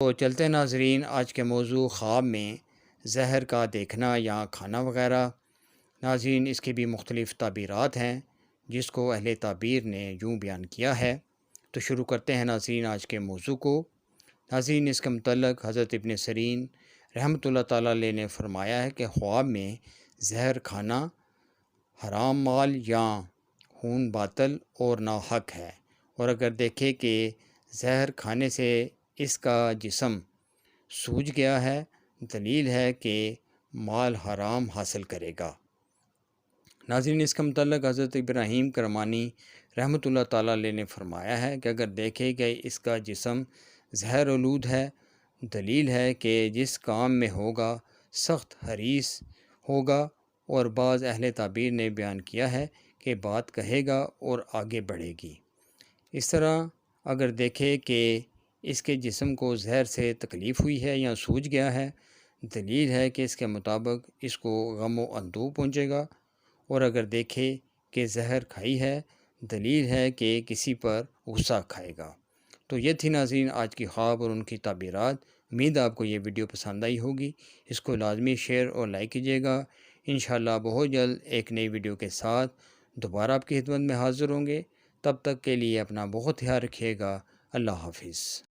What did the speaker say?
تو چلتے ہیں ناظرین، آج کے موضوع خواب میں زہر کا دیکھنا یا کھانا وغیرہ۔ ناظرین، اس کی بھی مختلف تعبیرات ہیں جس کو اہل تعبیر نے یوں بیان کیا ہے۔ تو شروع کرتے ہیں ناظرین آج کے موضوع کو۔ ناظرین، اس کے متعلق حضرت ابن سیرین رحمۃ اللہ تعالیٰ علیہ نے فرمایا ہے کہ خواب میں زہر کھانا حرام مال یا خون باطل اور ناحق ہے، اور اگر دیکھے کہ زہر کھانے سے اس کا جسم سوج گیا ہے، دلیل ہے کہ مال حرام حاصل کرے گا۔ ناظرین، اس کے متعلق حضرت ابراہیم کرمانی رحمۃ اللہ تعالیٰ علیہ نے فرمایا ہے کہ اگر دیکھے کہ اس کا جسم زہر آلود ہے، دلیل ہے کہ جس کام میں ہوگا سخت حریص ہوگا، اور بعض اہل تعبیر نے بیان کیا ہے کہ بات کہے گا اور آگے بڑھے گی۔ اس طرح اگر دیکھے کہ اس کے جسم کو زہر سے تکلیف ہوئی ہے یا سوج گیا ہے، دلیل ہے کہ اس کے مطابق اس کو غم و اندوہ پہنچے گا، اور اگر دیکھے کہ زہر کھائی ہے، دلیل ہے کہ کسی پر غصہ کھائے گا۔ تو یہ تھی ناظرین آج کی خواب اور ان کی تعبیرات۔ امید آپ کو یہ ویڈیو پسند آئی ہوگی۔ اس کو لازمی شیئر اور لائک کیجیے گا۔ انشاءاللہ بہت جلد ایک نئی ویڈیو کے ساتھ دوبارہ آپ کی خدمت میں حاضر ہوں گے۔ تب تک کے لیے اپنا بہت خیال رکھیے گا۔ اللہ حافظ۔